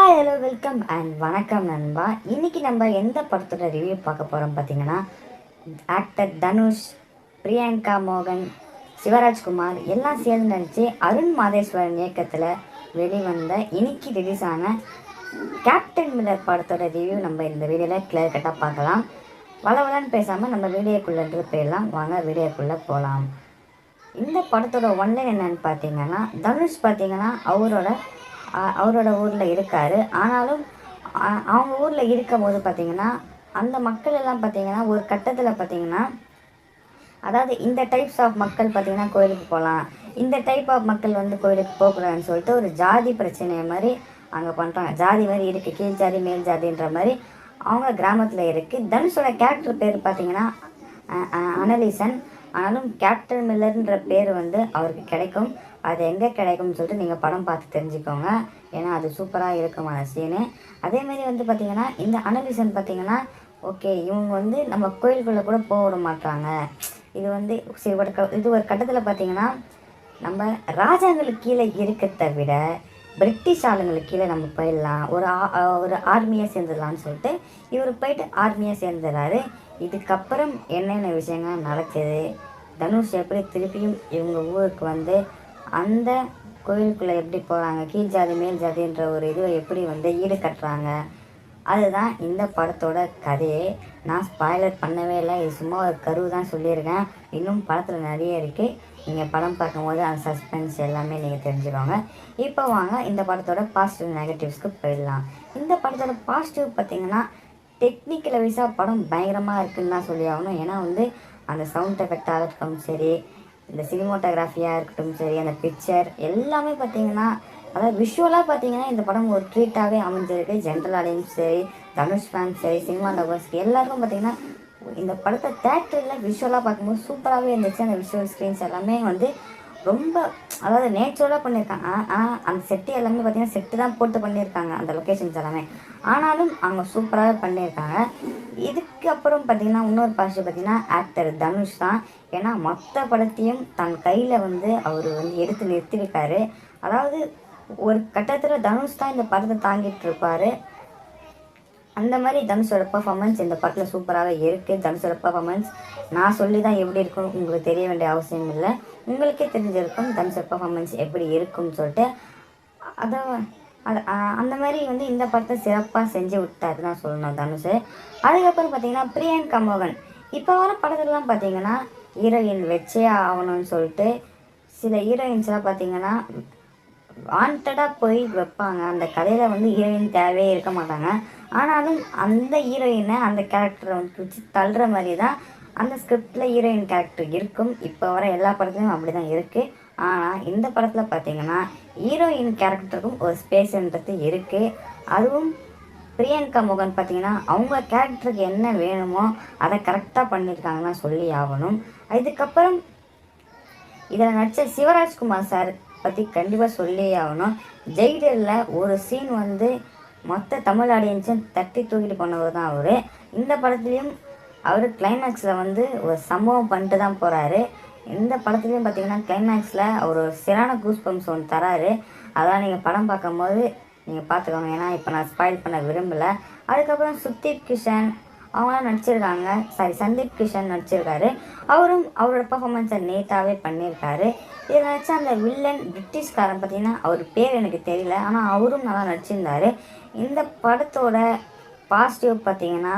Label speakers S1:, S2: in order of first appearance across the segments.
S1: Hi hello welcome and வணக்கம் நண்பா. இன்றைக்கி நம்ம எந்த படத்தோட ரிவ்யூ பார்க்க போகிறோம் பார்த்தீங்கன்னா, ஆக்டர் தனுஷ், பிரியங்கா மோகன், சிவராஜ்குமார் எல்லாம் சேர்ந்து நடித்து அருண் மாதேஸ்வரன் இயக்கத்தில் வெளிவந்த இன்னைக்கு ரிலீஸ் ஆன கேப்டன் மில்லர் படத்தோட ரிவ்யூ நம்ம இந்த வீடியோவில் கிளியர் கட்டாக பார்க்கலாம். வளவலன்னு பேசாமல் நம்ம வீடியோக்குள்ளே போயிடலாம். வாங்க வீடியோக்குள்ளே போகலாம். இந்த படத்தோட ஒன்லைன் என்னன்னு பார்த்தீங்கன்னா, தனுஷ் பார்த்தீங்கன்னா அவரோட ஊரில் இருக்கார். ஆனாலும் அவங்க ஊரில் இருக்கும் போது பார்த்திங்கன்னா அந்த மக்கள் எல்லாம் பார்த்திங்கன்னா ஒரு கட்டத்தில் பார்த்திங்கன்னா, அதாவது இந்த டைப்ஸ் ஆஃப் மக்கள் பார்த்திங்கன்னா கோயிலுக்கு போகலாம், இந்த டைப் ஆஃப் மக்கள் வந்து கோயிலுக்கு போகக்கூடாதுன்னு சொல்லிட்டு ஒரு ஜாதி பிரச்சனை மாதிரி அங்கே பண்ணுறாங்க. ஜாதி மாதிரி இருக்குது, கீழ் ஜாதி மேல் ஜாதின்ற மாதிரி அவங்க கிராமத்தில் இருக்குது. தனுஷோட கேரக்டர் பேர் பார்த்திங்கன்னா அனலீசன். ஆனாலும் கேப்டன் மில்லர்ன்ற பேர் வந்து அவருக்கு கிடைக்கும். அது எங்கே கிடைக்கும்னு சொல்லிட்டு நீங்கள் படம் பார்த்து தெரிஞ்சுக்கோங்க. ஏன்னா அது சூப்பராக இருக்கும் அந்த சீனு. அதேமாதிரி வந்து பார்த்திங்கன்னா இந்த அனலிசன் பார்த்திங்கன்னா, ஓகே இவங்க வந்து நம்ம கோயிலுக்குள்ளே கூட போக விட மாட்டாங்க. இது வந்து இது ஒரு கட்டத்தில் பார்த்திங்கன்னா, நம்ம ராஜாங்களுக்கு கீழே இருக்கிறத விட பிரிட்டிஷ் ஆளுங்களுக்கு கீழே நம்ம போயிடலாம், ஒரு ஆர்மியாக சேர்ந்துடலான்னு சொல்லிட்டு இவர் போயிட்டு ஆர்மியாக சேர்ந்துடுறாரு. இதுக்கப்புறம் என்னென்ன விஷயங்கள் நடக்குது, தனுஷ் எப்படி திருப்பியும் இவங்க ஊருக்கு வந்து அந்த கோயிலுக்குள்ளே எப்படி போகிறாங்க, கீழ் ஜாதி மேல் ஜாதின்ற ஒரு இதுவை எப்படி வந்து ஈடு கட்டுறாங்க, அதுதான் இந்த படத்தோட கதையே. நான் ஸ்பாய்லர் பண்ணவே இல்லை, இது சும்மா ஒரு கருவு தான் சொல்லியிருக்கேன். இன்னும் படத்தில் நிறைய இருக்குது. நீங்கள் படம் பார்க்கும்போது அந்த சஸ்பென்ஸ் எல்லாமே நீங்கள் தெரிஞ்சுக்கோங்க. இப்போ வாங்க இந்த படத்தோட பாசிட்டிவ் நெகட்டிவ்ஸ்க்கு போயிடலாம். இந்த படத்தோட பாசிட்டிவ் பார்த்திங்கன்னா, டெக்னிக்கல் வைஸாக படம் பயங்கரமாக இருக்குதுன்னு தான் சொல்லி ஆகணும். ஏன்னா வந்து அந்த சவுண்ட் எஃபெக்டாக இருக்கட்டும் சரி, இந்த சினிமோட்டோகிராஃபியாக இருக்கட்டும் சரி, அந்த பிக்சர் எல்லாமே பார்த்திங்கன்னா, அதாவது விஷுவலாக பார்த்திங்கன்னா இந்த படம் ஒரு ட்ரீட்டாகவே அமைஞ்சிருக்கு. ஜென்ரல் ஆடியன்ஸ் சரி, தனுஷ் ஃபேன்ஸ் சரி, சினிமா லவர்ஸ்க்கு எல்லாருக்கும் பார்த்திங்கன்னா இந்த படத்தை தேட்டரில் விஷுவலாக பார்க்கும்போது சூப்பராகவே இருந்துச்சு. அந்த விஷுவல் ஸ்க்ரீன்ஸ் எல்லாமே வந்து ரொம்ப, அதாவது நேச்சுரலாக பண்ணியிருக்காங்க. ஆனால் அந்த செட்டு எல்லாமே பார்த்திங்கன்னா செட்டு தான் போட்டு பண்ணியிருக்காங்க, அந்த லொக்கேஷன்ஸ் எல்லாமே. ஆனாலும் அவங்க சூப்பராகவே பண்ணியிருக்காங்க. இதுக்கப்புறம் பார்த்திங்கன்னா இன்னொரு பாசிட்டிவ் பார்த்திங்கன்னா ஆக்டர் தனுஷ் தான். ஏன்னா மொத்த படத்தையும் தன் கையில் வந்து அவர் வந்து எடுத்து நிறுத்தியிருக்காரு. அதாவது ஒரு கட்டத்தில் தனுஷ் தான் இந்த படத்தை தாங்கிட்டு இருப்பார். அந்த மாதிரி தனுஷோட பர்ஃபார்மன்ஸ் இந்த படத்தில் சூப்பராகவே இருக்குது. தனுஷோட பர்ஃபார்மன்ஸ் நான் சொல்லி தான் எப்படி இருக்கும் உங்களுக்கு தெரிய வேண்டிய அவசியம் இல்லை, உங்களுக்கே தெரிஞ்சிருக்கும் தனுஷோட பர்ஃபார்மன்ஸ் எப்படி இருக்கும்னு சொல்லிட்டு. அந்த மாதிரி வந்து இந்த படத்தை சிறப்பாக செஞ்சு விட்டாரு தான் சொல்லணும் தனுஷ். அதுக்கப்புறம் பார்த்திங்கன்னா பிரியங்கா மோகன் இப்போ வர படத்துலலாம் பார்த்திங்கன்னா ஹீரோயின் வச்சே ஆகணும்னு சொல்லிட்டு சில ஹீரோயின்ஸ்லாம் பார்த்திங்கன்னா வாண்டடாக போய் வைப்பாங்க. அந்த கதையில் வந்து ஹீரோயின் தேவையே இருக்க மாட்டாங்க. ஆனாலும் அந்த ஹீரோயினை அந்த கேரக்டரை வந்து வச்சு தள்ளுற மாதிரி தான் அந்த ஸ்கிரிப்டில் ஹீரோயின் கேரக்டர் இருக்கும். இப்போ வர எல்லா படத்துலையும் அப்படி தான் இருக்குது. ஆனால் இந்த படத்தில் பார்த்திங்கன்னா ஹீரோயின் கேரக்டருக்கும் ஒரு ஸ்பேஸ்ன்றது இருக்குது. அதுவும் பிரியங்கா மோகன் பார்த்திங்கன்னா அவங்க கேரக்டருக்கு என்ன வேணுமோ அதை கரெக்டாக பண்ணியிருக்காங்கன்னா சொல்லி ஆகணும். இதுக்கப்புறம் இதில் நடித்த சிவராஜ்குமார் சார் பற்றி கண்டிப்பாக சொல்லி ஆகணும். ஜெயிலரில் ஒரு சீன் வந்து மொத்த தமிழ் ஆடியன்ஸும் தட்டி தூக்கிட்டு போனவர் தான் அவர். இந்த படத்துலேயும் அவர் கிளைமேக்ஸில் வந்து ஒரு சம்பவம் பண்ணிட்டு தான் போகிறாரு. இந்த படத்துலேயும் பார்த்திங்கன்னா கிளைமேக்ஸில் அவர் ஒரு சிறான கூஸ் பம்ப்ஸ் ஒன்று தராரு. அதெல்லாம் நீங்கள் படம் பார்க்கும்போது நீங்கள் பார்த்துக்கோங்க. ஏன்னா இப்போ நான் ஸ்பாயில் பண்ண விரும்பலை. அதுக்கப்புறம் சுதீப் கிஷன் அவங்களாம் நடிச்சிருக்காங்க. சந்தீப் கிஷன் நடிச்சிருக்காரு. அவரும் அவரோட பர்ஃபார்மன்ஸை நேட்டாகவே பண்ணியிருக்காரு. இதில் நடிச்ச அந்த வில்லன் பிரிட்டிஷ்காரன் பார்த்திங்கன்னா அவர் பேர் எனக்கு தெரியல, ஆனால் அவரும் நல்லா நடிச்சிருந்தார். இந்த படத்தோட பாசிட்டிவ் பார்த்திங்கன்னா,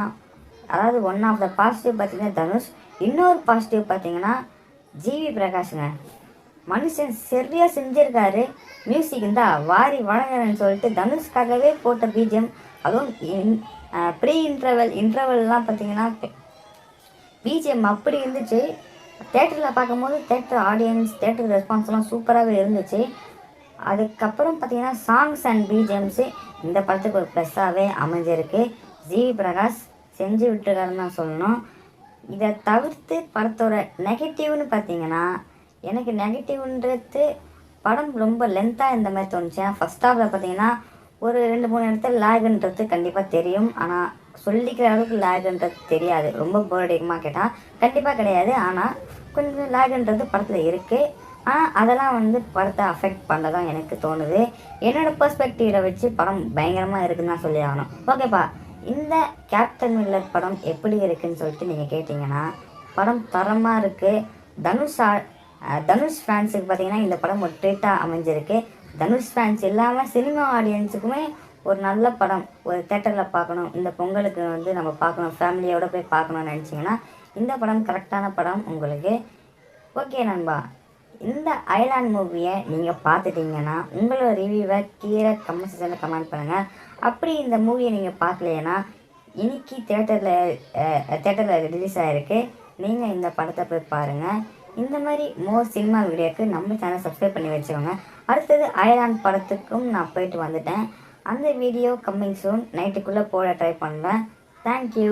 S1: அதாவது ஒன் ஆஃப் த பாசிட்டிவ் பார்த்திங்கன்னா தனுஷ். இன்னொரு பாசிட்டிவ் பார்த்திங்கன்னா ஜிவி பிரகாஷுங்க. மனுஷன் சரியாக செஞ்சுருக்காரு. மியூசிக் இருந்தால் வாரி வழங்குறேன்னு சொல்லிட்டு தனுஷ்காகவே போட்ட பிஜிஎம். அதுவும் ப்ரீ இன்டர்வல்லாம் பார்த்திங்கன்னா பிஜிஎம் அப்படி இருந்துச்சு. தேட்டரில் பார்க்கும்போது தேட்டர் ஆடியன்ஸ் தேட்டர் ரெஸ்பான்ஸ்லாம் சூப்பராகவே இருந்துச்சு. அதுக்கப்புறம் பார்த்திங்கன்னா சாங்ஸ் அண்ட் பிஜிஎம்ஸு இந்த படத்துக்கு ஒரு ப்ளஸ்ஸாகவே அமைஞ்சிருக்கு. ஜிவி பிரகாஷ் செஞ்சு விட்டுருக்காருன்னு தான் சொல்லணும். இதை தவிர்த்து படத்தோட நெகட்டிவ்னு பார்த்திங்கன்னா, எனக்கு நெகட்டிவ்ன்றது படம் ரொம்ப லென்த்தாக இந்த மாதிரி தோணுச்சு. ஃபஸ்ட் ஹாஃபில் பார்த்திங்கன்னா ஒரு 2-3 இடத்துல லேகுன்றது கண்டிப்பாக தெரியும். ஆனால் சொல்லிக்கிற அளவுக்கு லேகுன்றது தெரியாது. ரொம்ப போர் அடிக்குமா கேட்டால் கண்டிப்பாக கிடையாது. ஆனால் கொஞ்சம் லேகுன்றது படத்தில் இருக்குது. ஆனால் அதெல்லாம் வந்து படத்தை அஃபெக்ட் பண்ணதான் எனக்கு தோணுது. என்னோடய பெர்ஸ்பெக்டிவில் வச்சு படம் பயங்கரமாக இருக்குன்னு தான் சொல்லி ஆகணும். ஓகேப்பா, இந்த கேப்டன் மில்லர் படம் எப்படி இருக்குதுன்னு சொல்லிட்டு நீங்கள் கேட்டிங்கன்னா, படம் தரமாக இருக்குது. தனுஷ் ஃபேன்ஸுக்கு பார்த்தீங்கன்னா இந்த படம் ஒரு ட்ரீட்டாக அமைஞ்சிருக்கு. தனுஷ் ஃபேன்ஸ் இல்லாமல் சினிமா ஆடியன்ஸுக்குமே ஒரு நல்ல படம், ஒரு தேட்டரில் பார்க்கணும், இந்த பொங்கலுக்கு வந்து நம்ம பார்க்கணும், ஃபேமிலியோடு போய் பார்க்கணும்னு நினச்சிங்கன்னா இந்த படம் கரெக்டான படம் உங்களுக்கு. ஓகே நண்பா, இந்த அயலான் மூவியை நீங்கள் பார்த்துட்டிங்கன்னா உங்களோட ரிவ்யூவை கீழே கமெண்ட் செக்ஷனில் கமெண்ட் பண்ணுங்கள். அப்படி இந்த மூவியை நீங்கள் பார்க்கலைன்னா இன்னைக்கு தேட்டரில் ரிலீஸ் ஆகிருக்கு, நீங்கள் இந்த படத்தை போய் பாருங்கள். இந்த மாதிரி மோர் சினிமா வீடியோக்கு நம்ம சேனல் சப்ஸ்கிரைப் பண்ணி வச்சுக்கோங்க. அடுத்தது அயலான் படத்துக்கும் நான் போயிட்டு வந்துட்டேன். அந்த வீடியோ கம்மிங் சூன், நைட்டுக்குள்ளே போட ட்ரை பண்ணுறேன். தேங்க்யூ.